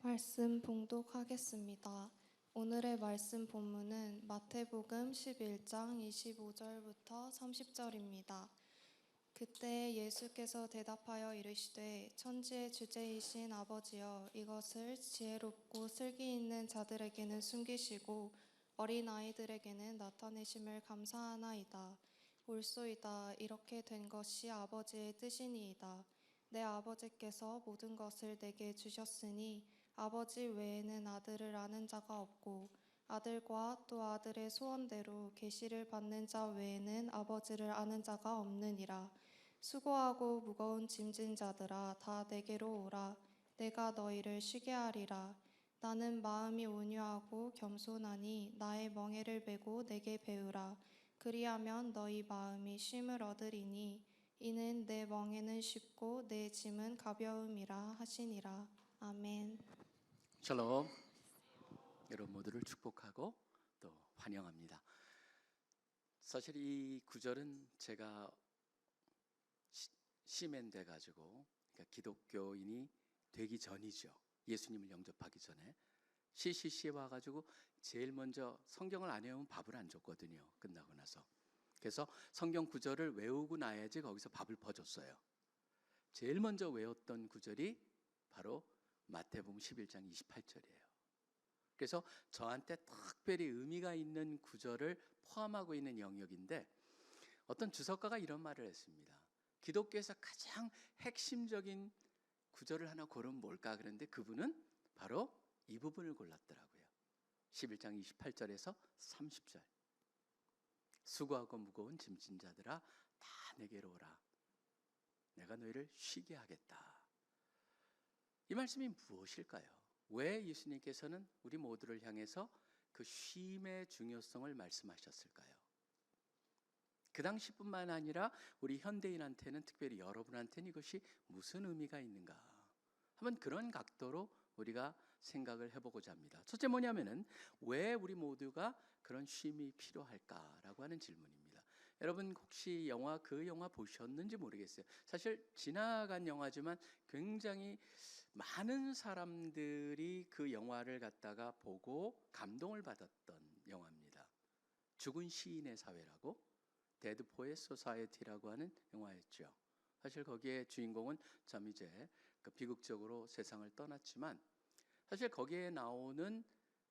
말씀 봉독하겠습니다. 오늘의 말씀 본문은 마태복음 11장 25절부터 30절입니다. 그때 예수께서 대답하여 이르시되 천지의 주제이신 아버지여, 이것을 지혜롭고 슬기 있는 자들에게는 숨기시고 어린아이들에게는 나타내심을 감사하나이다. 옳소이다. 이렇게 된 것이 아버지의 뜻이니이다. 내 아버지께서 모든 것을 내게 주셨으니 아버지 외에는 아들을 아는 자가 없고 아들과 또 아들의 소원대로 계시를 받는 자 외에는 아버지를 아는 자가 없느니라. 수고하고 무거운 짐진 자들아, 다 내게로 오라. 내가 너희를 쉬게 하리라. 나는 마음이 온유하고 겸손하니 나의 멍에를 메고 내게 배우라. 그리하면 너희 마음이 쉼을 얻으리니 이는 내 멍에는 쉽고 내 짐은 가벼움이라 하시니라. 아멘. 샬롬. 여러분 모두를 축복하고 또 환영합니다. 사실 이 구절은 제가 시맨 돼가지고, 그러니까 기독교인이 되기 전이죠. 예수님을 영접하기 전에 CCC에 와가지고 제일 먼저 성경을 안 외우면 밥을 안 줬거든요. 끝나고 나서. 그래서 성경 구절을 외우고 나야지 거기서 밥을 퍼줬어요. 제일 먼저 외웠던 구절이 바로 마태복음 11장 28절이에요. 그래서 저한테 특별히 의미가 있는 구절을 포함하고 있는 영역인데, 어떤 주석가가 이런 말을 했습니다. 기독교에서 가장 핵심적인 구절을 하나 고르면 뭘까? 그런데 그분은 바로 이 부분을 골랐더라고요. 11장 28절에서 30절. 수고하고 무거운 짐진 자들아, 다 내게로 오라. 내가 너희를 쉬게 하겠다. 이 말씀이 무엇일까요? 왜 예수님께서는 우리 모두를 향해서 그 쉼의 중요성을 말씀하셨을까요? 그 당시뿐만 아니라 우리 현대인한테는, 특별히 여러분한테는 이것이 무슨 의미가 있는가? 한번 그런 각도로 우리가 생각을 해보고자 합니다. 첫째 뭐냐면은, 왜 우리 모두가 그런 쉼이 필요할까라고 하는 질문입니다. 여러분 혹시 그 영화 보셨는지 모르겠어요. 사실 지나간 영화지만 굉장히 많은 사람들이 그 영화를 갖다가 보고 감동을 받았던 영화입니다. 죽은 시인의 사회라고, 데드 포에트 소사이어티라고 하는 영화였죠. 사실 거기에 주인공은 참 이제 비극적으로 세상을 떠났지만, 사실 거기에 나오는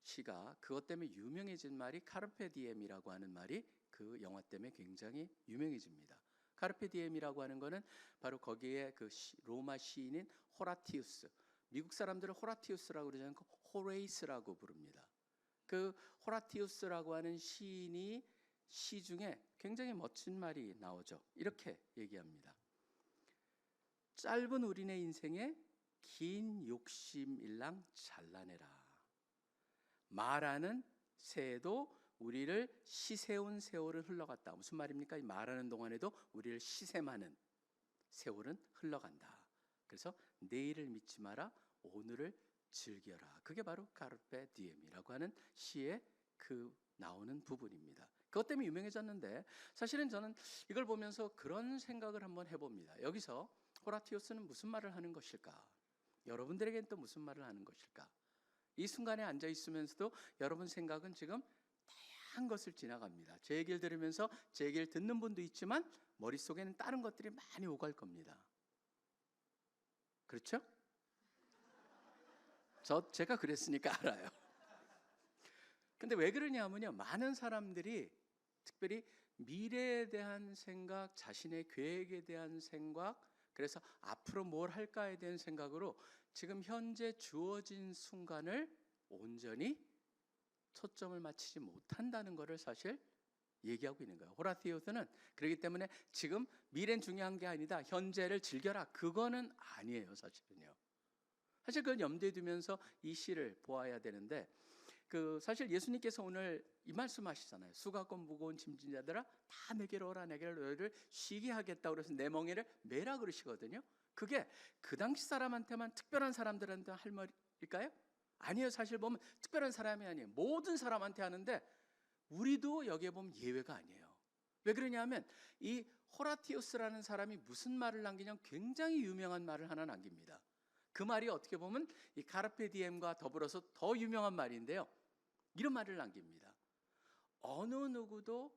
시가, 그것 때문에 유명해진 말이 카르페 디엠이라고 하는 말이 그 영화 때문에 굉장히 유명해집니다. 카르페 디엠이라고 하는 거는 바로 거기에 그 로마 시인인 호라티우스, 미국 사람들은 호라티우스라고 그러지 않고 호레이스라고 부릅니다. 그 호라티우스라고 하는 시인이 시 중에 굉장히 멋진 말이 나오죠. 이렇게 얘기합니다. 짧은 우리네 인생에 긴 욕심일랑 잘라내라. 말하는 새도 우리를 시세운 세월은 흘러갔다. 무슨 말입니까? 이 말하는 동안에도 우리를 시샘하는 세월은 흘러간다. 그래서 내일을 믿지 마라, 오늘을 즐겨라. 그게 바로 카르페 디엠이라고 하는 시의 그 나오는 부분입니다. 그것 때문에 유명해졌는데, 사실은 저는 이걸 보면서 그런 생각을 한번 해봅니다. 여기서 호라티우스는 무슨 말을 하는 것일까? 여러분들에게는 또 무슨 말을 하는 것일까? 이 순간에 앉아 있으면서도 여러분 생각은 지금 다양한 것을 지나갑니다. 제 얘기를 들으면서 제 얘기를 듣는 분도 있지만 머릿속에는 다른 것들이 많이 오갈 겁니다. 그렇죠? 제가 그랬으니까 알아요. 근데 왜 그러냐면요, 많은 사람들이 특별히 미래에 대한 생각, 자신의 계획에 대한 생각, 그래서 앞으로 뭘 할까에 대한 생각으로 지금 현재 주어진 순간을 온전히 초점을 맞추지 못한다는 것을 사실 얘기하고 있는 거예요. 호라티우스는 그렇기 때문에 지금 미래는 중요한 게 아니다, 현재를 즐겨라, 그거는 아니에요. 사실은요. 사실 그걸 염두에 두면서 이 시를 보아야 되는데, 사실 예수님께서 오늘 이 말씀하시잖아요. 수고하고 무거운 짐진 자들아, 다 내게로 오라. 내게로 너희를 쉬게 하겠다. 그래서 내 멍에를 메라 그러시거든요. 그게 그 당시 사람한테만, 특별한 사람들한테 할 말일까요? 아니에요. 사실 보면 특별한 사람이 아니에요. 모든 사람한테 하는데, 우리도 여기에 보면 예외가 아니에요. 왜 그러냐면 이 호라티우스라는 사람이 무슨 말을 남기냐면 굉장히 유명한 말을 하나 남깁니다. 그 말이 어떻게 보면 이 카르페 디엠과 더불어서 더 유명한 말인데요. 이런 말을 남깁니다. 어느 누구도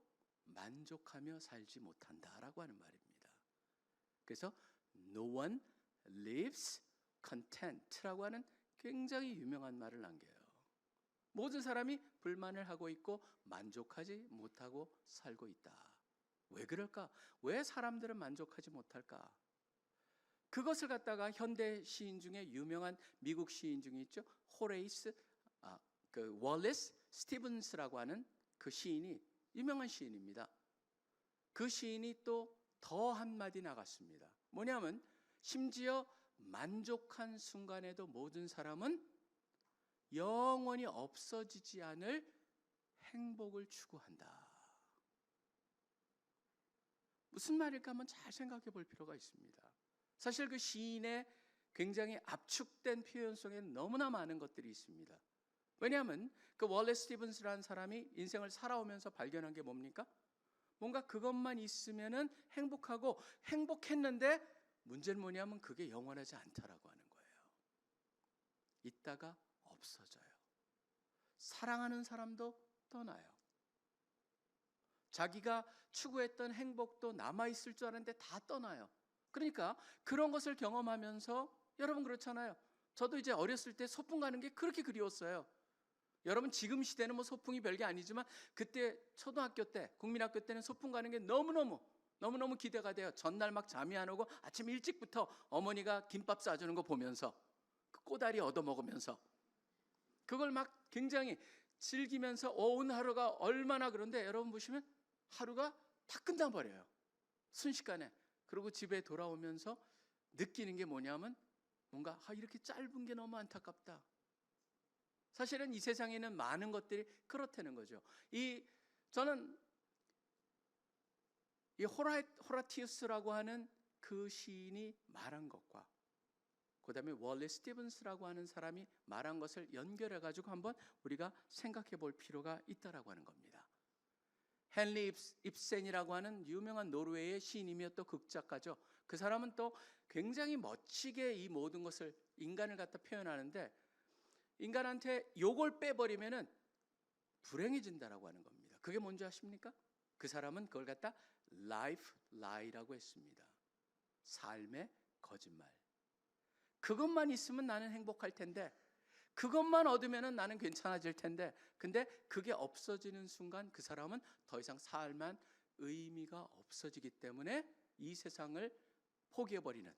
만족하며 살지 못한다라고 하는 말입니다. 그래서 no one lives content라고 하는 굉장히 유명한 말을 남겨요. 모든 사람이 불만을 하고 있고 만족하지 못하고 살고 있다. 왜 그럴까? 왜 사람들은 만족하지 못할까? 그것을 갖다가 현대 시인 중에 유명한 미국 시인 중에 있죠. 호레이스 월리스 스티븐스라고 하는 그 시인이 유명한 시인입니다. 그 시인이 또 더 한마디 나갔습니다. 뭐냐면 심지어 만족한 순간에도 모든 사람은 영원히 없어지지 않을 행복을 추구한다. 무슨 말일까 한번 잘 생각해 볼 필요가 있습니다. 사실 그 시인의 굉장히 압축된 표현 속에 너무나 많은 것들이 있습니다. 왜냐하면 그 월리스 스티븐스라는 사람이 인생을 살아오면서 발견한 게 뭡니까? 뭔가 그것만 있으면은 행복하고 행복했는데 문제는 뭐냐면 그게 영원하지 않다라고 하는 거예요. 있다가 없어져요. 사랑하는 사람도 떠나요. 자기가 추구했던 행복도 남아있을 줄 알았는데 다 떠나요. 그러니까 그런 것을 경험하면서 여러분 그렇잖아요. 저도 이제 어렸을 때 소풍 가는 게 그렇게 그리웠어요. 여러분 지금 시대는 뭐 소풍이 별게 아니지만 그때 초등학교 때 국민학교 때는 소풍 가는 게 너무너무 기대가 돼요. 전날 막 잠이 안 오고 아침 일찍부터 어머니가 김밥 싸주는 거 보면서 그 꼬다리 얻어먹으면서 그걸 막 굉장히 즐기면서 오늘 하루가 얼마나 그런데 여러분 보시면 하루가 다 끝나버려요. 순식간에. 그리고 집에 돌아오면서 느끼는 게 뭐냐면 뭔가 이렇게 짧은 게 너무 안타깝다. 사실은 이 세상에는 많은 것들이 그렇다는 거죠. 저는 이 호라티우스라고 하는 그 시인이 말한 것과 그다음에 월리스 스티븐스라고 하는 사람이 말한 것을 연결해 가지고 한번 우리가 생각해 볼 필요가 있다라고 하는 겁니다. 헨리 입센이라고 하는 유명한 노르웨이의 시인이며 또 극작가죠. 그 사람은 또 굉장히 멋지게 이 모든 것을 인간을 갖다 표현하는데 인간한테 요걸 빼버리면은 불행해진다라고 하는 겁니다. 그게 뭔지 아십니까? 그 사람은 그걸 갖다 life lie라고 했습니다. 삶의 거짓말. 그것만 있으면 나는 행복할 텐데, 그것만 얻으면 나는 괜찮아질 텐데, 근데 그게 없어지는 순간 그 사람은 더 이상 삶한 의미가 없어지기 때문에 이 세상을 포기해버리는.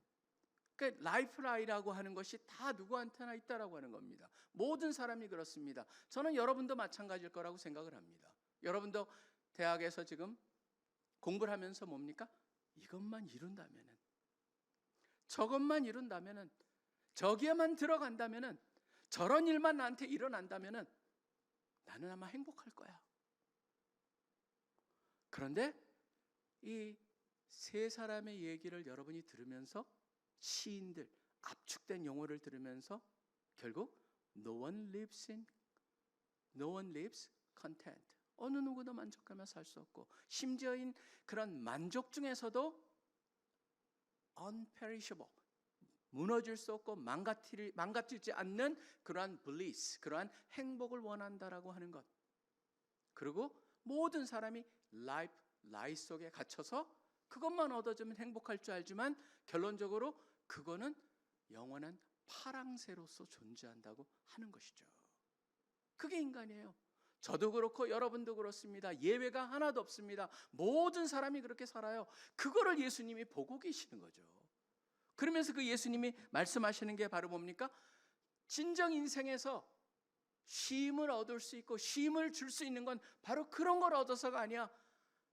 그러니까 라이프 라이라고 하는 것이 다 누구한테나 있다라고 하는 겁니다. 모든 사람이 그렇습니다. 저는 여러분도 마찬가지일 거라고 생각을 합니다. 여러분도 대학에서 지금 공부를 하면서 뭡니까? 이것만 이룬다면은, 저것만 이룬다면은, 저기에만 들어간다면은, 저런 일만 나한테 일어난다면은 나는 아마 행복할 거야. 그런데 이 세 사람의 얘기를 여러분이 들으면서 시인들, 압축된 용어를 들으면서 결국 no one lives content. 어느 누구도 만족하며 살 수 없고 심지어인 그런 만족 중에서도 unperishable, 무너질 수 없고 망가뜨리지 않는 그러한 bliss, 그러한 행복을 원한다라고 하는 것. 그리고 모든 사람이 lie 속에 갇혀서 그것만 얻어주면 행복할 줄 알지만 결론적으로 그거는 영원한 파랑새로서 존재한다고 하는 것이죠. 그게 인간이에요. 저도 그렇고 여러분도 그렇습니다. 예외가 하나도 없습니다. 모든 사람이 그렇게 살아요. 그거를 예수님이 보고 계시는 거죠. 그러면서 그 예수님이 말씀하시는 게 바로 뭡니까? 진정 인생에서 쉼을 얻을 수 있고 쉼을 줄 수 있는 건 바로 그런 걸 얻어서가 아니야.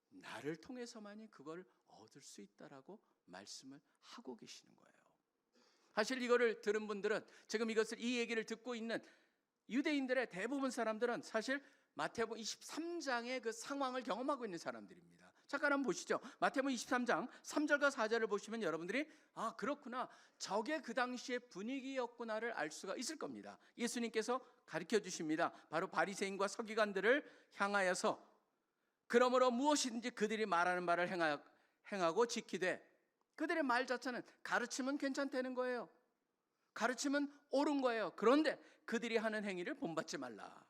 나를 통해서만이 그걸 얻을 수 있다라고 말씀을 하고 계시는 거예요. 사실 이거를 들은 분들은 지금 이 얘기를 듣고 있는 유대인들의 대부분 사람들은 사실 마태복음 23장의 그 상황을 경험하고 있는 사람들입니다. 잠깐 한번 보시죠. 마태복음 23장 3절과 4절을 보시면 여러분들이 그렇구나, 저게 그 당시의 분위기였구나를 알 수가 있을 겁니다. 예수님께서 가르쳐 주십니다. 바로 바리새인과 서기관들을 향하여서 그러므로 무엇이든지 그들이 말하는 바를 행하고 지키되, 그들의 말 자체는 가르치면 괜찮다는 거예요. 가르침은 옳은 거예요. 그런데 그들이 하는 행위를 본받지 말라.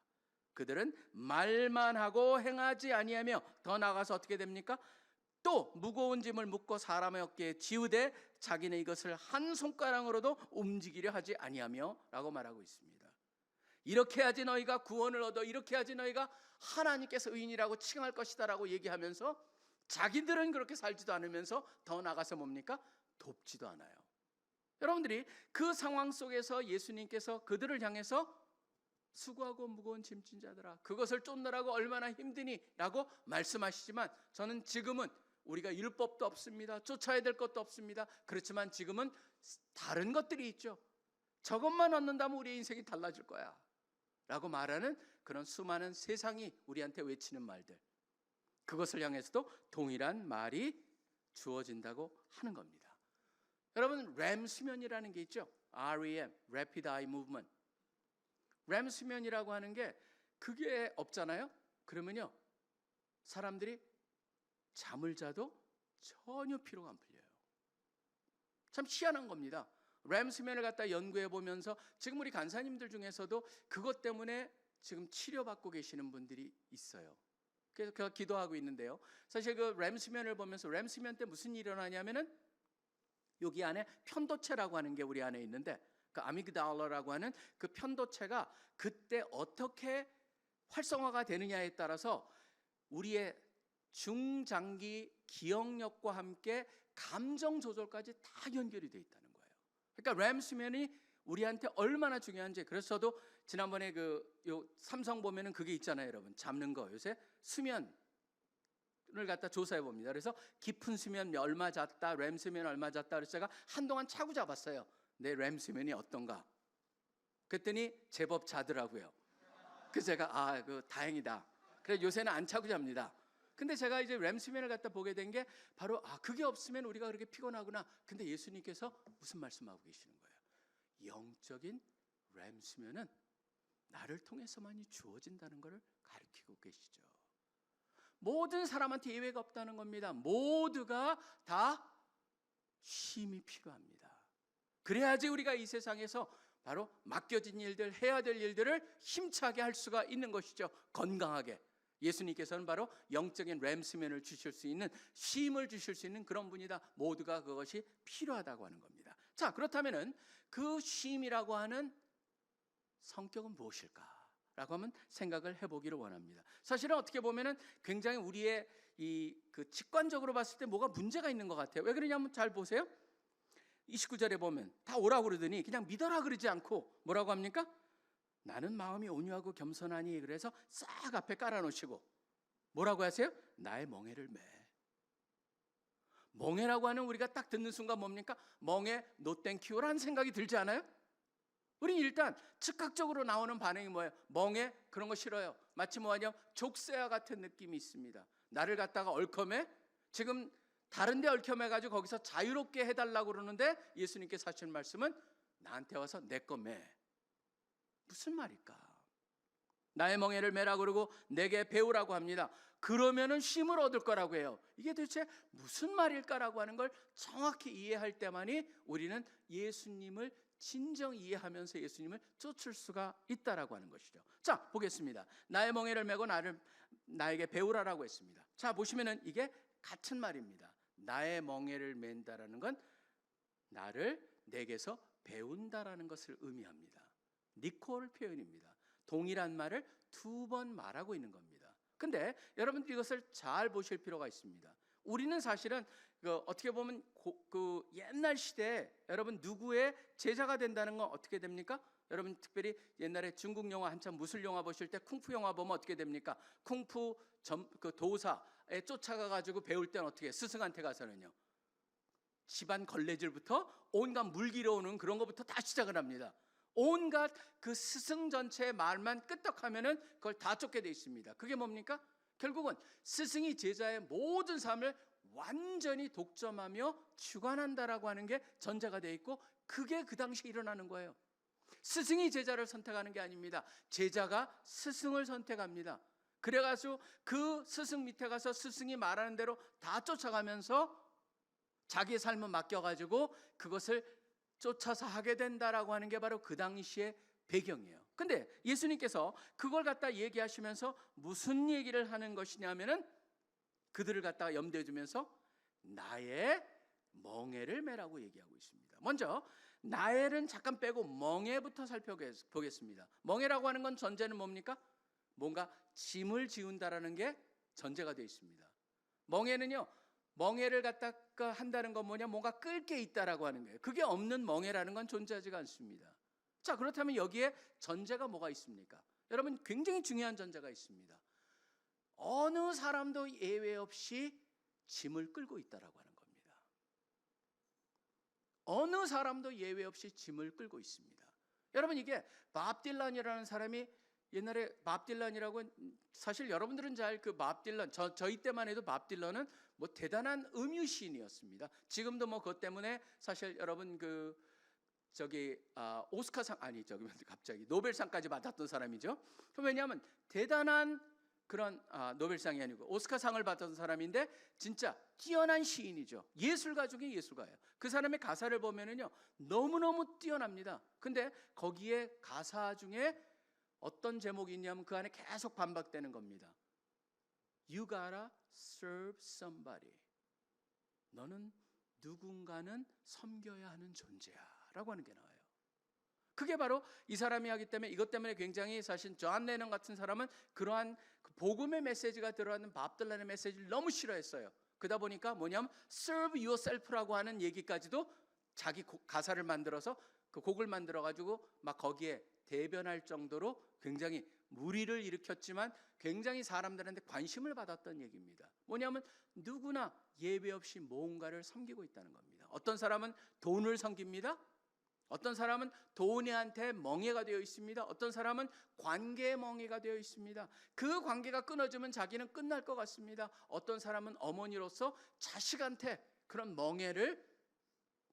그들은 말만 하고 행하지 아니하며, 더 나아가서 어떻게 됩니까? 또 무거운 짐을 묶고 사람의 어깨에 지우되 자기는 이것을 한 손가락으로도 움직이려 하지 아니하며 라고 말하고 있습니다. 이렇게 하지 너희가 구원을 얻어, 이렇게 하지 너희가 하나님께서 의인이라고 칭할 것이다 라고 얘기하면서 자기들은 그렇게 살지도 않으면서 더 나아가서 뭡니까? 돕지도 않아요. 여러분들이 그 상황 속에서 예수님께서 그들을 향해서 수고하고 무거운 짐진 자들아, 그것을 쫓느라고 얼마나 힘드니 라고 말씀하시지만, 저는 지금은 우리가 율법도 없습니다, 쫓아야 될 것도 없습니다. 그렇지만 지금은 다른 것들이 있죠. 저것만 얻는다면 우리의 인생이 달라질 거야 라고 말하는 그런 수많은 세상이 우리한테 외치는 말들, 그것을 향해서도 동일한 말이 주어진다고 하는 겁니다. 여러분, 램 수면이라는 게 있죠. REM, Rapid Eye Movement. 램 수면이라고 하는 게 그게 없잖아요. 그러면요, 사람들이 잠을 자도 전혀 피로가 안 풀려요. 참 희한한 겁니다. 램 수면을 갖다 연구해 보면서 지금 우리 간사님들 중에서도 그것 때문에 지금 치료받고 계시는 분들이 있어요. 그래서 제가 기도하고 있는데요. 사실 그 램 수면을 보면서 램 수면 때 무슨 일이 일어나냐면은 여기 안에 편도체라고 하는 게 우리 안에 있는데, 그 아미그달라라고 하는 그 편도체가 그때 어떻게 활성화가 되느냐에 따라서 우리의 중장기 기억력과 함께 감정 조절까지 다 연결이 돼 있다는 거예요. 그러니까 램 수면이 우리한테 얼마나 중요한지. 그래서 저도 지난번에 요 삼성 보면은 그게 있잖아요, 여러분. 잡는 거. 요새 수면을 갖다 조사해 봅니다. 그래서 깊은 수면 얼마 잤다, 램 수면 얼마 잤다. 그래서 제가 한동안 차고 잡았어요. 내 램 수면이 어떤가. 그랬더니 제법 자더라고요. 그래서 제가 다행이다. 그래서 요새는 안 차고 잡니다. 근데 제가 이제 램 수면을 갖다 보게 된 게 바로 그게 없으면 우리가 그렇게 피곤하구나. 근데 예수님께서 무슨 말씀하고 계시는 거예요? 영적인 램 수면은 나를 통해서만이 주어진다는 것을 가르치고 계시죠. 모든 사람한테 예외가 없다는 겁니다. 모두가 다 쉼이 필요합니다. 그래야지 우리가 이 세상에서 바로 맡겨진 일들, 해야 될 일들을 힘차게 할 수가 있는 것이죠. 건강하게. 예수님께서는 바로 영적인 램 수면을 주실 수 있는, 쉼을 주실 수 있는 그런 분이다. 모두가 그것이 필요하다고 하는 겁니다. 자, 그렇다면은 그 쉼이라고 하는 성격은 무엇일까? 라고 하면 생각을 해보기를 원합니다. 사실은 어떻게 보면은 굉장히 우리의 그 직관적으로 봤을 때 뭐가 문제가 있는 것 같아요. 왜 그러냐면 잘 보세요. 29절에 보면 다 오라고 그러더니 그냥 믿어라 그러지 않고 뭐라고 합니까? 나는 마음이 온유하고 겸손하니, 그래서 싹 앞에 깔아놓으시고 뭐라고 하세요? 나의 멍에를 매. 멍에라고 하는 우리가 딱 듣는 순간 뭡니까? 멍에 노 땡큐라는 생각이 들지 않아요? 우린 일단 즉각적으로 나오는 반응이 뭐예요? 멍에, 그런 거 싫어요. 마치 뭐하냐? 족쇄와 같은 느낌이 있습니다. 나를 갖다가 얽혀매? 지금 다른 데 얽혀매가지고 거기서 자유롭게 해달라고 그러는데 예수님께서 하시는 말씀은 나한테 와서 내 거 매. 무슨 말일까? 나의 멍에를 매라 그러고 내게 배우라고 합니다. 그러면은 쉼을 얻을 거라고 해요. 이게 도대체 무슨 말일까라고 하는 걸 정확히 이해할 때만이 우리는 예수님을 진정 이해하면서 예수님을 쫓을 수가 있다라고 하는 것이죠. 자, 보겠습니다. 나의 멍에를 메고 나에게 배우라라고 했습니다. 자, 보시면은 이게 같은 말입니다. 나의 멍에를 맨다라는 건 나를 내게서 배운다라는 것을 의미합니다. 니콜 표현입니다. 동일한 말을 두 번 말하고 있는 겁니다. 근데 여러분들 이것을 잘 보실 필요가 있습니다. 우리는 사실은 어떻게 보면 그 옛날 시대에 여러분 누구의 제자가 된다는 건 어떻게 됩니까? 여러분 특별히 옛날에 중국 영화 한참 무술 영화 보실 때 쿵푸 영화 보면 어떻게 됩니까? 쿵푸 그 도사에 쫓아가 가지고 배울 때는 어떻게 스승한테 가서는요. 집안 걸레질부터 온갖 물 길어오는 그런 것부터 다 시작을 합니다. 온갖 그 스승 전체의 말만 끄떡하면은 그걸 다 쫓게 돼 있습니다. 그게 뭡니까? 결국은 스승이 제자의 모든 삶을 완전히 독점하며 주관한다라고 하는 게 전제가 돼 있고, 그게 그 당시에 일어나는 거예요. 스승이 제자를 선택하는 게 아닙니다. 제자가 스승을 선택합니다. 그래가지고 그 스승 밑에 가서 스승이 말하는 대로 다 쫓아가면서 자기의 삶을 맡겨가지고 그것을 쫓아서 하게 된다라고 하는 게 바로 그 당시의 배경이에요. 근데 예수님께서 그걸 갖다 얘기하시면서 무슨 얘기를 하는 것이냐면은 그들을 갖다가 염두에 두면서 나의 멍에를 매라고 얘기하고 있습니다. 먼저 나엘은 잠깐 빼고 멍에부터 살펴보겠습니다. 멍에라고 하는 건 전제는 뭡니까? 뭔가 짐을 지운다라는 게 전제가 되어 있습니다. 멍에는요, 멍에를 갖다가 한다는 건 뭐냐? 뭔가 끌 게 있다라고 하는 거예요. 그게 없는 멍에라는 건 존재하지가 않습니다. 자, 그렇다면 여기에 전제가 뭐가 있습니까? 여러분, 굉장히 중요한 전제가 있습니다. 어느 사람도 예외 없이 짐을 끌고 있다라고 하는 겁니다. 어느 사람도 예외 없이 짐을 끌고 있습니다. 여러분, 이게 밥 딜런이라는 사람이 옛날에 밥 딜런이라고, 사실 여러분들은 잘 그 밥 딜런, 저희 때만 해도 밥 딜런은 뭐 대단한 음유 시인이었습니다. 지금도 뭐 그것 때문에 사실 여러분 오스카상, 아니 갑자기 노벨상까지 받았던 사람이죠. 왜냐하면 대단한 그런 노벨상이 아니고 오스카상을 받았던 사람인데 진짜 뛰어난 시인이죠. 예술가 중에 예술가예요. 그 사람의 가사를 보면은요, 너무너무 뛰어납니다. 근데 거기에 가사 중에 어떤 제목이 있냐면 그 안에 계속 반박되는 겁니다. You gotta serve somebody. 너는 누군가는 섬겨야 하는 존재야 라고 하는 게 나와요. 그게 바로 이 사람이 하기 때문에, 이것 때문에 굉장히 사실 존 레넌 같은 사람은 그러한 복음의 메시지가 들어가는 밥 딜런의 메시지를 너무 싫어했어요. 그러다 보니까 뭐냐면 serve yourself라고 하는 얘기까지도 자기 가사를 만들어서 그 곡을 만들어 가지고 막 거기에 대변할 정도로 굉장히 무리를 일으켰지만 굉장히 사람들한테 관심을 받았던 얘기입니다. 뭐냐면 누구나 예외 없이 뭔가를 섬기고 있다는 겁니다. 어떤 사람은 돈을 섬깁니다. 어떤 사람은 돈한테 멍에가 되어 있습니다. 어떤 사람은 관계의 멍에가 되어 있습니다. 그 관계가 끊어지면 자기는 끝날 것 같습니다. 어떤 사람은 어머니로서 자식한테 그런 멍에를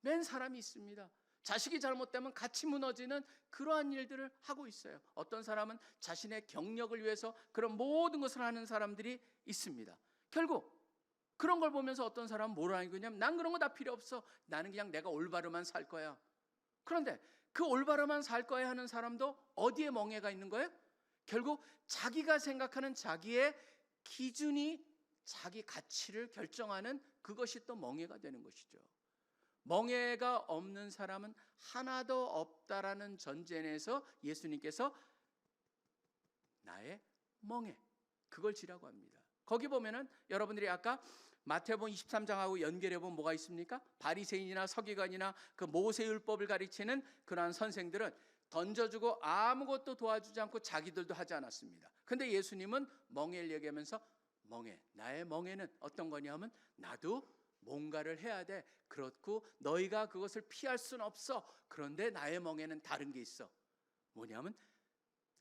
맨 사람이 있습니다. 자식이 잘못되면 같이 무너지는 그러한 일들을 하고 있어요. 어떤 사람은 자신의 경력을 위해서 그런 모든 것을 하는 사람들이 있습니다. 결국 그런 걸 보면서 어떤 사람은 뭐라 하냐면 난 그런 거 다 필요 없어. 나는 그냥 내가 올바르만 살 거야. 그런데 그 올바르만 살 거야 하는 사람도 어디에 멍해가 있는 거예요? 결국 자기가 생각하는 자기의 기준이 자기 가치를 결정하는 그것이 또 멍해가 되는 것이죠. 멍해가 없는 사람은 하나도 없다라는 전제 내에서 예수님께서 나의 멍해, 그걸 지라고 합니다. 거기 보면은 여러분들이 아까 마태복음 23장하고 연결해 보면 뭐가 있습니까? 바리새인이나 서기관이나 그 모세율법을 가르치는 그러한 선생들은 던져주고 아무것도 도와주지 않고 자기들도 하지 않았습니다. 근데 예수님은 멍해를 얘기하면서 멍해, 나의 멍해는 어떤 거냐 하면 나도 뭔가를 해야 돼. 그렇고 너희가 그것을 피할 수는 없어. 그런데 나의 멍에는 다른 게 있어. 뭐냐면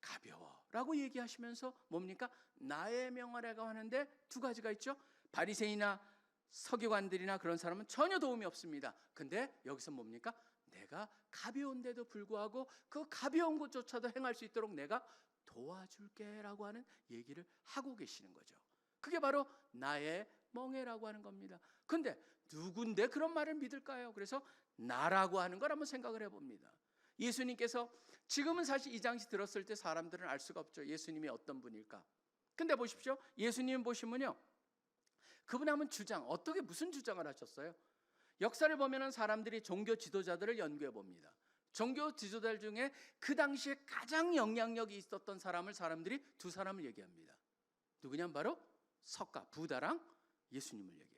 가벼워라고 얘기하시면서 뭡니까? 나의 명하라고 하는데 두 가지가 있죠. 바리새인이나 서기관들이나 그런 사람은 전혀 도움이 없습니다. 근데 여기서 뭡니까? 내가 가벼운데도 불구하고 그 가벼운 것조차도 행할 수 있도록 내가 도와줄게라고 하는 얘기를 하고 계시는 거죠. 그게 바로 나의 멍에라고 하는 겁니다. 근데 누군데 그런 말을 믿을까요? 그래서 나라고 하는 걸 한번 생각을 해봅니다. 예수님께서 지금은 사실 이 장시 들었을 때 사람들은 알 수가 없죠. 예수님이 어떤 분일까? 근데 보십시오. 예수님 보시면요, 그분 하면 어떻게 무슨 주장을 하셨어요? 역사를 보면은 사람들이 종교 지도자들을 연구해 봅니다. 종교 지도자들 중에 그 당시에 가장 영향력이 있었던 사람들이 두 사람을 얘기합니다. 누구냐면 바로 부다랑 예수님을 얘기해요.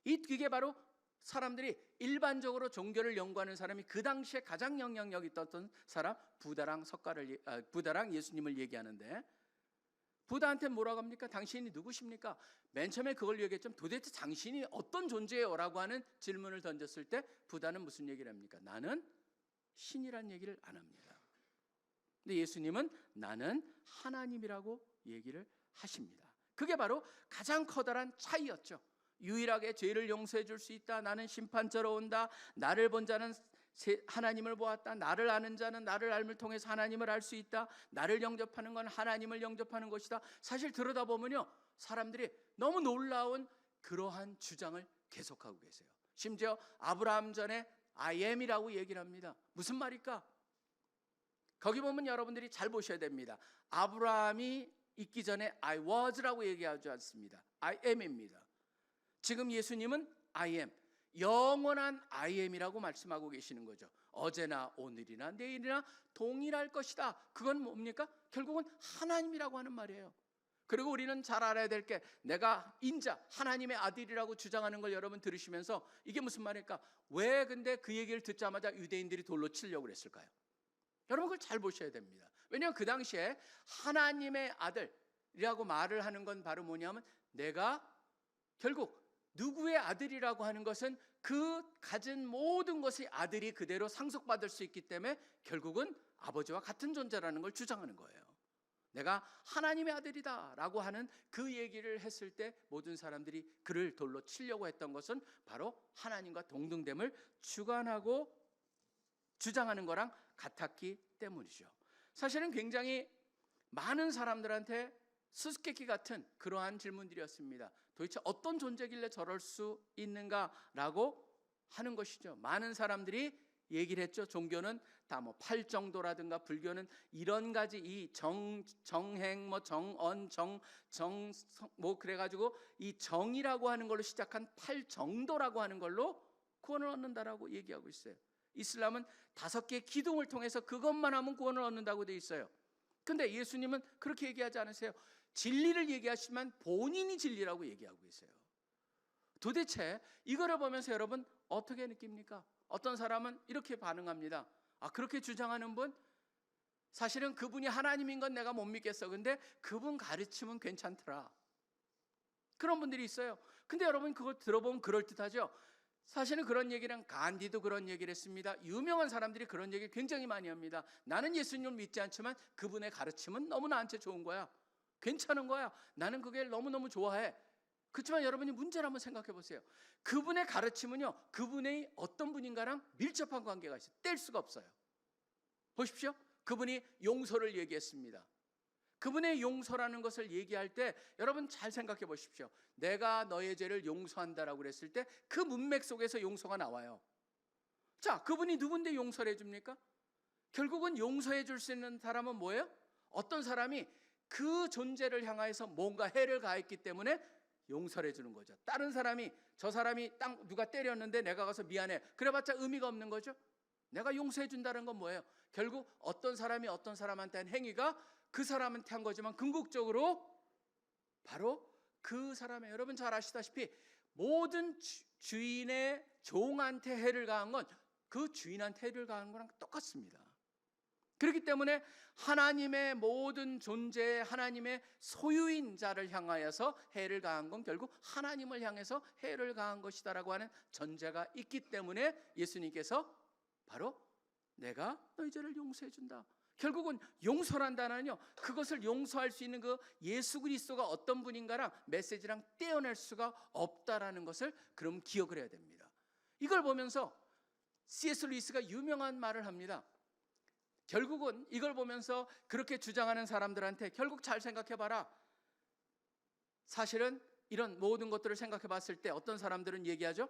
이게 바로 사람들이 일반적으로 종교를 연구하는 사람이 그 당시에 가장 영향력이 있었던 사람 부다랑 예수님을 얘기하는데, 부다한테 뭐라고 합니까? 당신이 누구십니까? 맨 처음에 그걸 얘기했죠. 도대체 당신이 어떤 존재예요? 라고 하는 질문을 던졌을 때 부다는 무슨 얘기를 합니까? 나는 신이란 얘기를 안 합니다. 근데 예수님은 나는 하나님이라고 얘기를 하십니다. 그게 바로 가장 커다란 차이였죠. 유일하게 죄를 용서해 줄 수 있다. 나는 심판자로 온다. 나를 본 자는 하나님을 보았다. 나를 아는 자는 나를 알을 통해서 하나님을 알 수 있다. 나를 영접하는 건 하나님을 영접하는 것이다. 사실 들여다보면요, 사람들이 너무 놀라운 그러한 주장을 계속하고 계세요. 심지어 아브라함 전에 I am이라고 얘기를 합니다. 무슨 말일까? 거기 보면 여러분들이 잘 보셔야 됩니다. 아브라함이 있기 전에 I was라고 얘기하지 않습니다. I am입니다. 지금 예수님은 I am, 영원한 I am이라고 말씀하고 계시는 거죠. 어제나 오늘이나 내일이나 동일할 것이다. 그건 뭡니까? 결국은 하나님이라고 하는 말이에요. 그리고 우리는 잘 알아야 될 게, 내가 인자, 하나님의 아들이라고 주장하는 걸 여러분 들으시면서 이게 무슨 말일까? 왜 근데 그 얘기를 듣자마자 유대인들이 돌로 치려고 그랬을까요? 여러분 그걸 잘 보셔야 됩니다. 왜냐하면 그 당시에 하나님의 아들이라고 말을 하는 건 바로 뭐냐면, 내가 결국 누구의 아들이라고 하는 것은 그 가진 모든 것이 아들이 그대로 상속받을 수 있기 때문에 결국은 아버지와 같은 존재라는 걸 주장하는 거예요. 내가 하나님의 아들이다 라고 하는 그 얘기를 했을 때 모든 사람들이 그를 돌로 치려고 했던 것은 바로 하나님과 동등됨을 주관하고 주장하는 거랑 같았기 때문이죠. 사실은 굉장히 많은 사람들한테 수수께끼 같은 그러한 질문들이었습니다. 도대체 어떤 존재길래 저럴 수 있는가라고 하는 것이죠. 많은 사람들이 얘기를 했죠. 종교는 다 뭐 팔 정도라든가, 불교는 이런 가지 이 정행 뭐 정언 뭐 그래가지고 이 정이라고 하는 걸로 시작한 팔 정도라고 하는 걸로 구원을 얻는다라고 얘기하고 있어요. 이슬람은 5개의 기둥을 통해서 그것만 하면 구원을 얻는다고 돼 있어요. 근데 예수님은 그렇게 얘기하지 않으세요. 진리를 얘기하시지만 본인이 진리라고 얘기하고 계세요. 도대체 이거를 보면서 여러분 어떻게 느낍니까? 어떤 사람은 이렇게 반응합니다. 그렇게 주장하는 분, 사실은 그분이 하나님인 건 내가 못 믿겠어. 근데 그분 가르침은 괜찮더라. 그런 분들이 있어요. 근데 여러분 그거 들어보면 그럴듯하죠. 사실은 그런 얘기는 간디도 그런 얘기를 했습니다. 유명한 사람들이 그런 얘기 굉장히 많이 합니다. 나는 예수님을 믿지 않지만 그분의 가르침은 너무 나한테 좋은 거야. 괜찮은 거야. 나는 그게 너무너무 좋아해. 그렇지만 여러분이 문제를 한번 생각해 보세요. 그분의 가르침은요, 그분의 어떤 분인가랑 밀접한 관계가 있어요. 뗄 수가 없어요. 보십시오. 그분이 용서를 얘기했습니다. 그분의 용서라는 것을 얘기할 때 여러분 잘 생각해 보십시오. 내가 너의 죄를 용서한다라고 그랬을 때 그 문맥 속에서 용서가 나와요. 자, 그분이 누군데 용서를 해줍니까? 결국은 용서해 줄 수 있는 사람은 뭐예요? 어떤 사람이 그 존재를 향하여서 뭔가 해를 가했기 때문에 용서를 해주는 거죠. 다른 사람이, 저 사람이 누가 때렸는데 내가 가서 미안해, 그래봤자 의미가 없는 거죠. 내가 용서해 준다는 건 뭐예요? 결국 어떤 사람이 어떤 사람한테 한 행위가 그 사람한테 한 거지만 궁극적으로 바로 그 사람의, 여러분 잘 아시다시피 모든 주인의 종한테 해를 가한 건 그 주인한테 해를 가한 거랑 똑같습니다. 그렇기 때문에 하나님의 모든 존재, 하나님의 소유인 자를 향하여서 해를 가한 건 결국 하나님을 향해서 해를 가한 것이다라고 하는 전제가 있기 때문에 예수님께서 바로 내가 너희 죄를 용서해 준다. 결국은 용서란다는요, 그것을 용서할 수 있는 그 예수 그리스도가 어떤 분인가랑 메시지랑 떼어낼 수가 없다라는 것을 그럼 기억을 해야 됩니다. 이걸 보면서 C.S. 루이스가 유명한 말을 합니다. 결국은 이걸 보면서 그렇게 주장하는 사람들한테 결국 잘 생각해봐라. 사실은 이런 모든 것들을 생각해 봤을 때 어떤 사람들은 얘기하죠.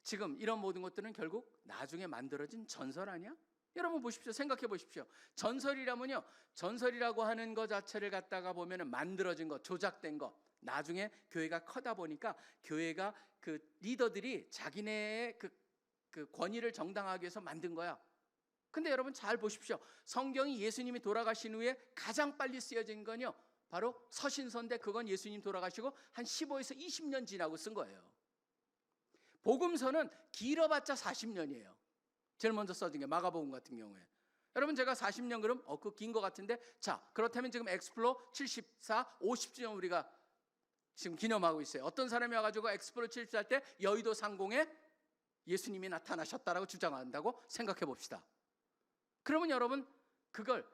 지금 이런 모든 것들은 결국 나중에 만들어진 전설 아니야? 여러분 보십시오. 생각해 보십시오. 전설이라면요, 전설이라고 하는 것 자체를 갖다가 보면은 만들어진 것, 조작된 것. 나중에 교회가 커다 보니까 교회가 그 리더들이 자기네의 그 권위를 정당하기 위해서 만든 거야. 근데 여러분 잘 보십시오. 성경이 예수님이 돌아가신 후에 가장 빨리 쓰여진 건요, 바로 서신서인데 그건 예수님 돌아가시고 한 15에서 20년 지나고 쓴 거예요. 복음서는 길어봤자 40년이에요. 제일 먼저 써진 게 마가복음 같은 경우에. 여러분 제가 40년 그럼 그 긴 거 같은데, 자 그렇다면 지금 엑스플로 74, 50주년 우리가 지금 기념하고 있어요. 어떤 사람이 와가지고 엑스플로 74 할 때 여의도 상공에 예수님이 나타나셨다라고 주장한다고 생각해 봅시다. 그러면 여러분 그걸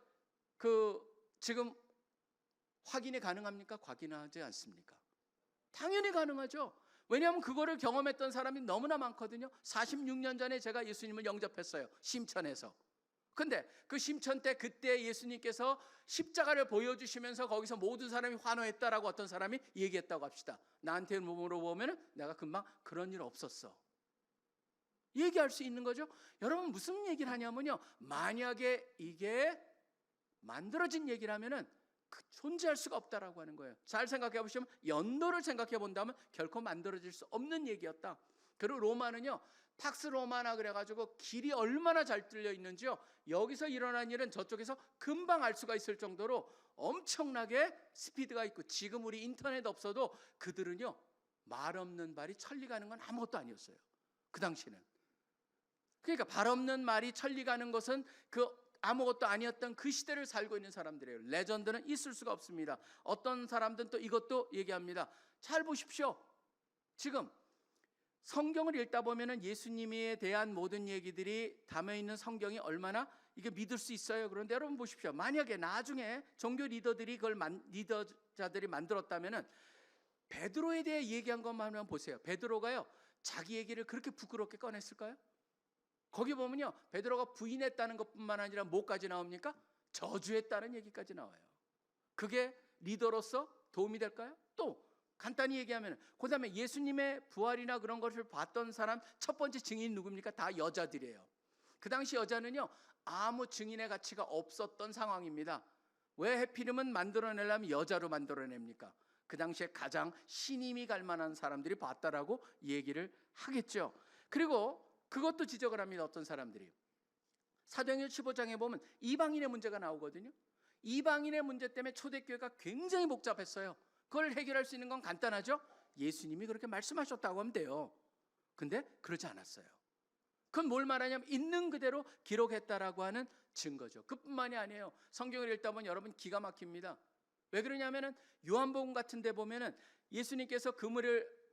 지금 확인이 가능합니까? 확인하지 않습니까? 당연히 가능하죠. 왜냐하면 그거를 경험했던 사람이 너무나 많거든요. 46년 전에 제가 예수님을 영접했어요. 심천에서. 근데 그 심천 때 그때 예수님께서 십자가를 보여주시면서 거기서 모든 사람이 환호했다라고 어떤 사람이 얘기했다고 합시다. 나한테 물어보면 내가 금방 그런 일 없었어. 얘기할 수 있는 거죠. 여러분 무슨 얘기를 하냐면요, 만약에 이게 만들어진 얘기라면은 존재할 수가 없다라고 하는 거예요. 잘 생각해 보시면, 연도를 생각해 본다면 결코 만들어질 수 없는 얘기였다. 그리고 로마는요, 팍스 로마나 그래가지고 길이 얼마나 잘 뚫려 있는지요, 여기서 일어난 일은 저쪽에서 금방 알 수가 있을 정도로 엄청나게 스피드가 있고, 지금 우리 인터넷 없어도 그들은요, 말 없는 발이 천리 가는 건 아무것도 아니었어요. 그 당시는. 그러니까 발 없는 말이 천리 가는 것은 그 아무것도 아니었던 그 시대를 살고 있는 사람들이에요. 레전드는 있을 수가 없습니다. 어떤 사람들은 또 이것도 얘기합니다. 잘 보십시오. 지금 성경을 읽다 보면은 예수님에 대한 모든 얘기들이 담여 있는 성경이 얼마나 이게 믿을 수 있어요. 그런데 여러분 보십시오. 만약에 나중에 종교 리더들이 리더자들이 만들었다면은 베드로에 대해 얘기한 것만 한번 보세요. 베드로가요, 자기 얘기를 그렇게 부끄럽게 꺼냈을까요? 거기 보면요, 베드로가 부인했다는 것뿐만 아니라 뭐까지 나옵니까? 저주했다는 얘기까지 나와요. 그게 리더로서 도움이 될까요? 또 간단히 얘기하면, 그 다음에 예수님의 부활이나 그런 것을 봤던 사람 첫 번째 증인 누굽니까? 다 여자들이에요. 그 당시 여자는요, 아무 증인의 가치가 없었던 상황입니다. 왜 해피름은 만들어내려면 여자로 만들어냅니까? 그 당시에 가장 신임이 갈 만한 사람들이 봤다라고 얘기를 하겠죠. 그리고 그것도 지적을 합니다. 어떤 사람들이. 사도행전 15장에 보면 이방인의 문제가 나오거든요. 이방인의 문제 때문에 초대교회가 굉장히 복잡했어요. 그걸 해결할 수 있는 건 간단하죠. 예수님이 그렇게 말씀하셨다고 하면 돼요. 근데 그러지 않았어요. 그건 뭘 말하냐면 있는 그대로 기록했다라고 하는 증거죠. 그뿐만이 아니에요. 성경을 읽다 보면 여러분 기가 막힙니다. 왜 그러냐면은 요한복음 같은 데 보면은 예수님께서 그물을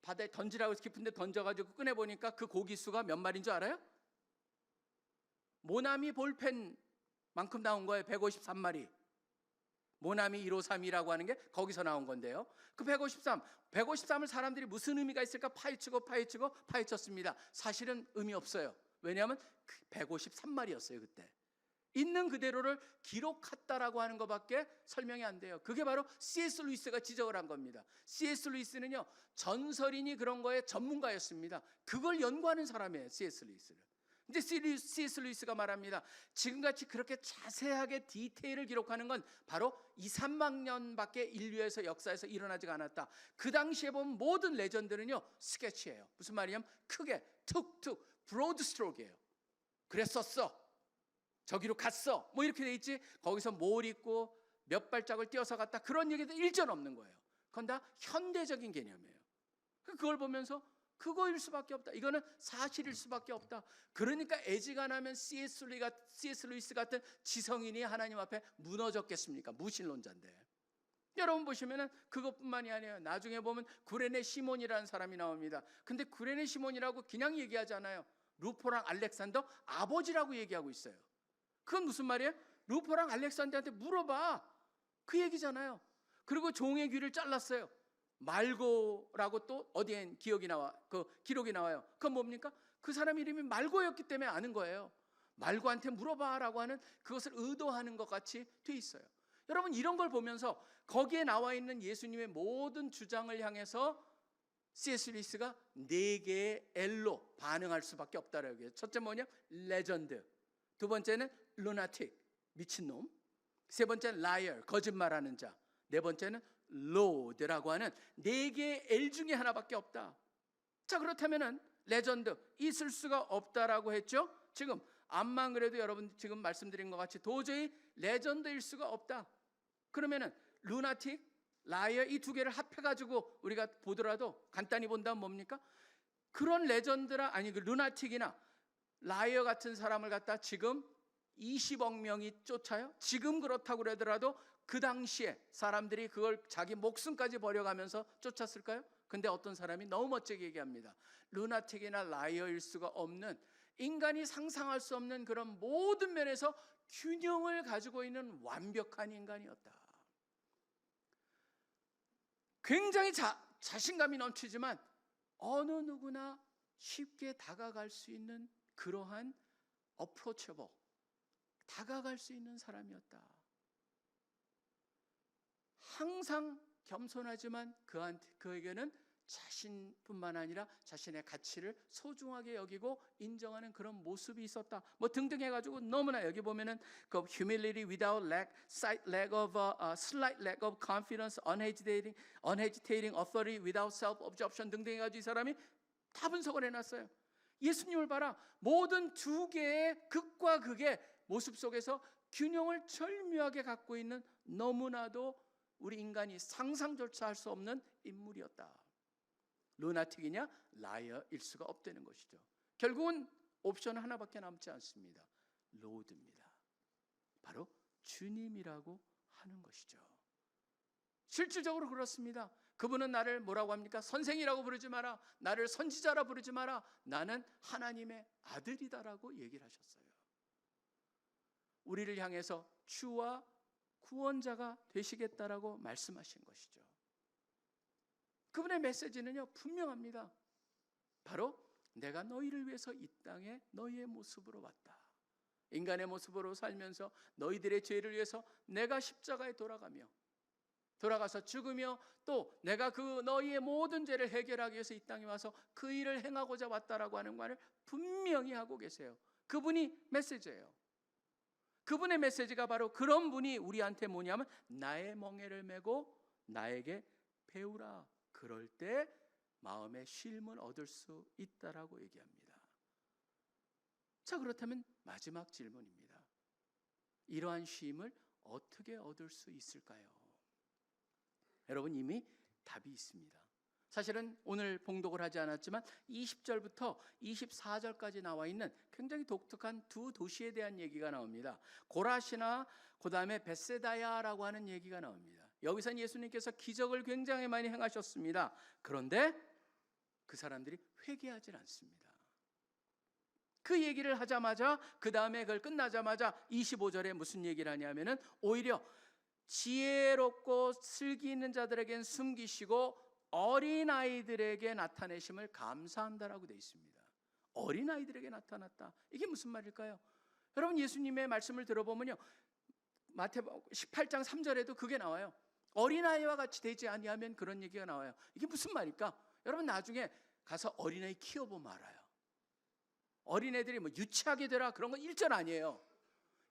바다에 던지라고 해서 깊은 데 던져가지고 꺼내보니까 그 고기 수가 몇 마리인 줄 알아요? 모나미 볼펜만큼 나온 거예요. 153마리. 모나미 153이라고 하는 게 거기서 나온 건데요. 그 153을 사람들이 무슨 의미가 있을까 파헤쳤습니다. 사실은 의미 없어요. 왜냐하면 153마리였어요 그때. 있는 그대로를 기록했다라고 하는 것밖에 설명이 안 돼요. 그게 바로 C.S. 루이스가 지적을 한 겁니다. C.S. 루이스는요, 전설이니 그런 거에 전문가였습니다. 그걸 연구하는 사람이에요, C.S. 루이스는. 이제 C.S. 루이스가 말합니다. 지금같이 그렇게 자세하게 디테일을 기록하는 건 바로 2, 3만 년밖에 인류에서 역사에서 일어나지가 않았다. 그 당시에 보면 모든 레전드는요, 스케치예요. 무슨 말이냐면 크게 툭툭 브로드 스트로크예요. 그랬었어, 저기로 갔어, 뭐 이렇게 돼 있지, 거기서 뭘 입고 몇 발짝을 뛰어서 갔다, 그런 얘기도 일전 없는 거예요. 그건 다 현대적인 개념이에요. 그걸 보면서 그거일 수밖에 없다, 이거는 사실일 수밖에 없다. 그러니까 애지간하면 C.S. 루이스 같은 지성인이 하나님 앞에 무너졌겠습니까? 무신론자인데. 여러분 보시면은 그것뿐만이 아니에요. 나중에 보면 구레네 시몬이라는 사람이 나옵니다. 근데 구레네 시몬이라고 그냥 얘기하지 않아요. 루포랑 알렉산더 아버지라고 얘기하고 있어요. 그건 무슨 말이에요? 루포랑 알렉산더한테 물어봐, 그 얘기잖아요. 그리고 종의 귀를 잘랐어요. 말고라고 또 어디엔 기록이 나와요. 그건 뭡니까? 그 사람 이름이 말고였기 때문에 아는 거예요. 말고한테 물어봐라고 하는, 그것을 의도하는 것 같이 돼 있어요. 여러분 이런 걸 보면서 거기에 나와 있는 예수님의 모든 주장을 향해서 C.S. 루이스가 4개의 L로 반응할 수밖에 없다라고 해요. 첫째 뭐냐? 레전드. 두 번째는 루나틱, 미친놈. 세 번째는 라이어, 거짓말하는 자. 네 번째는 로드라고 하는 4개의 L 중에 하나밖에 없다. 자, 그렇다면은 레전드, 있을 수가 없다라고 했죠. 지금 암만 그래도 여러분 지금 말씀드린 것 같이 도저히 레전드일 수가 없다. 그러면은 루나틱, 라이어, 이 2개를 합해가지고 우리가 보더라도 간단히 본다면 뭡니까? 그런 레전드라, 아니 그 루나틱이나 라이어 같은 사람을 갖다 지금 20억 명이 쫓아요. 지금 그렇다고 그러더라도 그 당시에 사람들이 그걸 자기 목숨까지 버려가면서 쫓았을까요? 근데 어떤 사람이 너무 멋지게 얘기합니다. 루나틱이나 라이어일 수가 없는, 인간이 상상할 수 없는 그런 모든 면에서 균형을 가지고 있는 완벽한 인간이었다. 굉장히 자신감이 넘치지만 어느 누구나 쉽게 다가갈 수 있는 그러한 approachable, 다가갈 수 있는 사람이었다. 항상 겸손하지만 그에게는 자신뿐만 아니라 자신의 가치를 소중하게 여기고 인정하는 그런 모습이 있었다. 뭐 등등 해가지고 너무나 여기 보면은 그 humility without lack, slight lack of confidence, unhesitating authority without self-absorption 등등 해가지고 이 사람이 다 분석을 해놨어요. 예수님을 봐라. 모든 두 개의 극과 극의 모습 속에서 균형을 절묘하게 갖고 있는 너무나도 우리 인간이 상상조차 할 수 없는 인물이었다. 루나틱이냐 라이어일 수가 없다는 것이죠. 결국은 옵션 하나밖에 남지 않습니다. 로드입니다. 바로 주님이라고 하는 것이죠. 실질적으로 그렇습니다. 그분은 나를 뭐라고 합니까? 선생이라고 부르지 마라. 나를 선지자라 부르지 마라. 나는 하나님의 아들이다라고 얘기를 하셨어요. 우리를 향해서 주와 구원자가 되시겠다라고 말씀하신 것이죠. 그분의 메시지는요 분명합니다. 바로 내가 너희를 위해서 이 땅에 너희의 모습으로 왔다. 인간의 모습으로 살면서 너희들의 죄를 위해서 내가 십자가에 돌아가서 죽으며 또 내가 그 너희의 모든 죄를 해결하기 위해서 이 땅에 와서 그 일을 행하고자 왔다라고 하는 말을 분명히 하고 계세요. 그분이 메시지예요. 그분의 메시지가 바로 그런 분이 우리한테 뭐냐면 나의 멍에를 메고 나에게 배우라. 그럴 때 마음의 쉼을 얻을 수 있다라고 얘기합니다. 자, 그렇다면 마지막 질문입니다. 이러한 쉼을 어떻게 얻을 수 있을까요? 여러분 이미 답이 있습니다. 사실은 오늘 봉독을 하지 않았지만 20절부터 24절까지 나와 있는 굉장히 독특한 두 도시에 대한 얘기가 나옵니다. 고라시나 그다음에 벳세다야라고 하는 얘기가 나옵니다. 여기서는 예수님께서 기적을 굉장히 많이 행하셨습니다. 그런데 그 사람들이 회개하지 않습니다. 그 얘기를 하자마자 그 다음에 그걸 끝나자마자 25절에 무슨 얘기를 하냐면은 오히려 지혜롭고 슬기 있는 자들에겐 숨기시고 어린아이들에게 나타내심을 감사한다라고 되어 있습니다. 어린아이들에게 나타났다. 이게 무슨 말일까요? 여러분 예수님의 말씀을 들어보면요 마태복음 18장 3절에도 그게 나와요. 어린아이와 같이 되지 아니하면 그런 얘기가 나와요. 이게 무슨 말일까? 여러분 나중에 가서 어린아이 키워보면 알아요. 어린애들이 뭐 유치하게 되라 그런 건 1절 아니에요.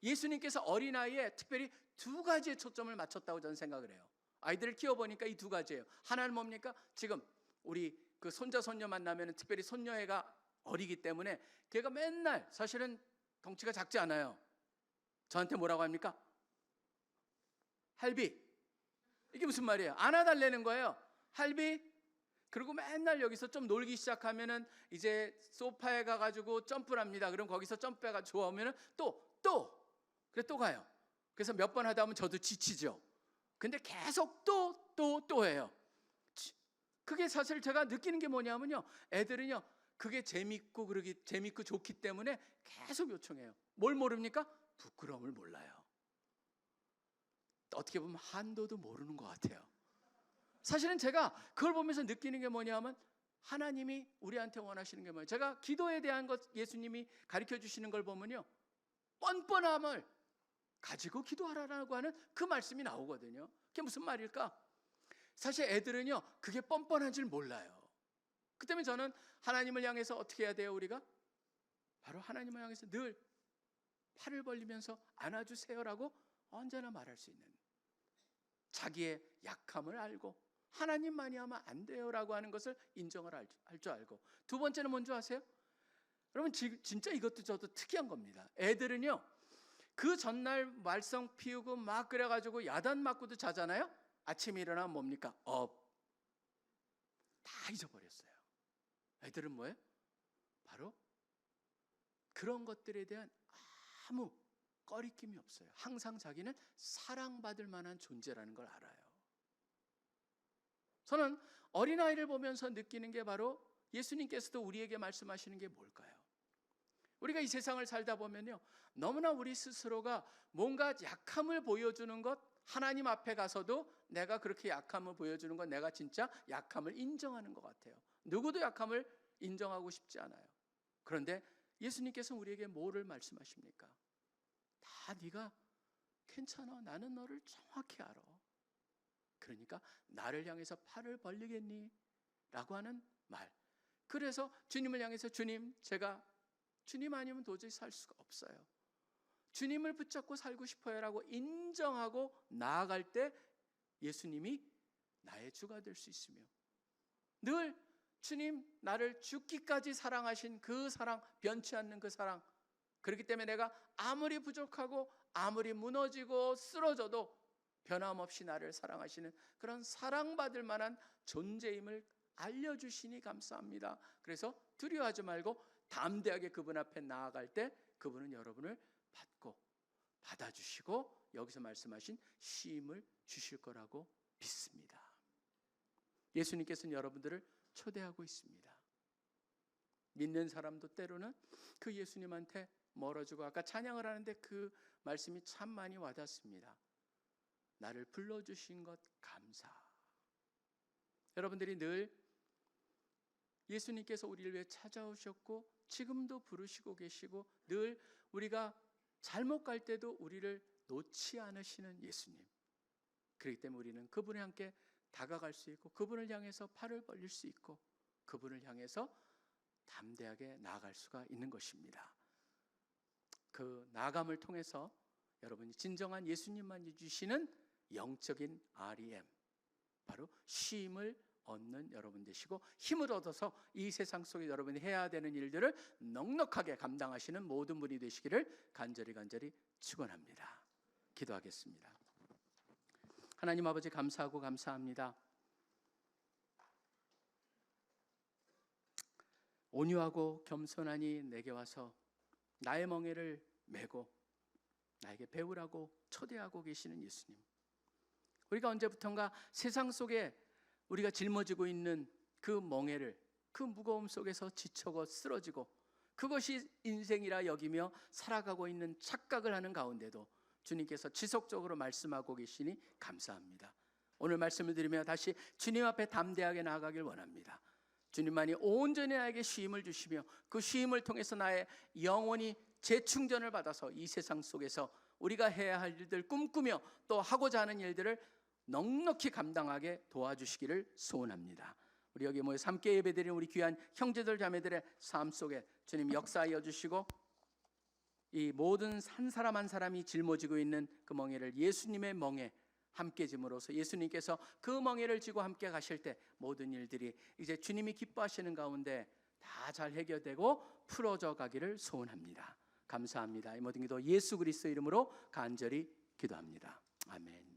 예수님께서 어린아이에 특별히 두 가지의 초점을 맞췄다고 저는 생각을 해요. 아이들을 키워보니까 이 두 가지예요. 하나는 뭡니까? 지금 우리 그 손자 손녀 만나면 특별히 손녀애가 어리기 때문에 걔가 맨날 사실은 덩치가 작지 않아요. 저한테 뭐라고 합니까? 할비. 이게 무슨 말이에요? 안아달라는 거예요. 할비. 그리고 맨날 여기서 좀 놀기 시작하면은 이제 소파에 가가지고 점프를 합니다. 그럼 거기서 점프해가 좋아하면은 그래 또 가요. 그래서 몇 번 하다 보면 저도 지치죠. 근데 계속 또 해요. 그게 사실 제가 느끼는 게 뭐냐면요. 애들은요. 그게 재밌고 좋기 때문에 계속 요청해요. 뭘 모릅니까? 부끄러움을 몰라요. 어떻게 보면 한도도 모르는 것 같아요. 사실은 제가 그걸 보면서 느끼는 게 뭐냐면 하나님이 우리한테 원하시는 게 뭐예요? 제가 기도에 대한 것 예수님이 가르쳐 주시는 걸 보면요. 뻔뻔함을 가지고 기도하라고 하는 그 말씀이 나오거든요. 그게 무슨 말일까? 사실 애들은요. 그게 뻔뻔한 줄 몰라요. 그 때문에 저는 하나님을 향해서 어떻게 해야 돼요? 우리가? 바로 하나님을 향해서 늘 팔을 벌리면서 안아주세요라고 언제나 말할 수 있는 자기의 약함을 알고 하나님만이 하면 안 돼요라고 하는 것을 인정을 할 줄 알고 두 번째는 뭔지 아세요? 여러분 진짜 이것도 저도 특이한 겁니다. 애들은요. 그 전날 말썽 피우고 막 그래가지고 야단 맞고도 자잖아요. 아침에 일어나면 뭡니까? 다 잊어버렸어요. 애들은 뭐예요? 바로 그런 것들에 대한 아무 꺼리낌이 없어요. 항상 자기는 사랑받을 만한 존재라는 걸 알아요. 저는 어린아이를 보면서 느끼는 게 바로 예수님께서도 우리에게 말씀하시는 게 뭘까요? 우리가 이 세상을 살다 보면요. 너무나 우리 스스로가 뭔가 약함을 보여주는 것 하나님 앞에 가서도 내가 그렇게 약함을 보여주는 건 내가 진짜 약함을 인정하는 것 같아요. 누구도 약함을 인정하고 싶지 않아요. 그런데 예수님께서 우리에게 뭐를 말씀하십니까? 다 네가 괜찮아. 나는 너를 정확히 알아. 그러니까 나를 향해서 팔을 벌리겠니? 라고 하는 말. 그래서 주님을 향해서 제가 주님 아니면 도저히 살 수가 없어요. 주님을 붙잡고 살고 싶어요 라고 인정하고 나아갈 때 예수님이 나의 주가 될 수 있으며, 늘 주님 나를 죽기까지 사랑하신 그 사랑, 변치 않는 그 사랑, 그렇기 때문에 내가 아무리 부족하고 아무리 무너지고 쓰러져도 변함없이 나를 사랑하시는 그런 사랑받을 만한 존재임을 알려주시니 감사합니다. 그래서 두려워하지 말고 담대하게 그분 앞에 나아갈 때 그분은 여러분을 받고 받아주시고 여기서 말씀하신 쉼을 주실 거라고 믿습니다. 예수님께서는 여러분들을 초대하고 있습니다. 믿는 사람도 때로는 그 예수님한테 멀어지고, 아까 찬양을 하는데 그 말씀이 참 많이 와닿습니다. 나를 불러주신 것 감사. 여러분들이 늘 예수님께서 우리를 위해 찾아오셨고 지금도 부르시고 계시고 늘 우리가 잘못 갈 때도 우리를 놓지 않으시는 예수님. 그렇기 때문에 우리는 그분에 함께 다가갈 수 있고 그분을 향해서 팔을 벌릴 수 있고 그분을 향해서 담대하게 나아갈 수가 있는 것입니다. 그 나아감을 통해서 여러분이 진정한 예수님만 주시는 영적인 REM, 바로 쉼을 얻는 여러분 되시고 힘을 얻어서 이 세상 속에 여러분이 해야 되는 일들을 넉넉하게 감당하시는 모든 분이 되시기를 간절히 축원합니다. 기도하겠습니다. 하나님 아버지, 감사하고 감사합니다. 온유하고 겸손하니 내게 와서 나의 멍에를 메고 나에게 배우라고 초대하고 계시는 예수님. 우리가 언제부턴가 세상 속에 우리가 짊어지고 있는 그 멍에를, 그 무거움 속에서 지쳐고 쓰러지고 그것이 인생이라 여기며 살아가고 있는 착각을 하는 가운데도 주님께서 지속적으로 말씀하고 계시니 감사합니다. 오늘 말씀을 드리며 다시 주님 앞에 담대하게 나아가길 원합니다. 주님만이 온전히 나에게 쉼을 주시며 그 쉼을 통해서 나의 영혼이 재충전을 받아서 이 세상 속에서 우리가 해야 할 일들 꿈꾸며 또 하고자 하는 일들을 넉넉히 감당하게 도와주시기를 소원합니다. 우리 여기 모여 함께 예배드리는 우리 귀한 형제들 자매들의 삶 속에 주님 역사하여 주시고 이 모든 한 사람 한 사람이 짊어지고 있는 그 멍에를 예수님의 멍에 함께 짐으로써 예수님께서 그 멍에를 지고 함께 가실 때 모든 일들이 이제 주님이 기뻐하시는 가운데 다 잘 해결되고 풀어져 가기를 소원합니다. 감사합니다. 이 모든 기도 예수 그리스도 이름으로 간절히 기도합니다. 아멘.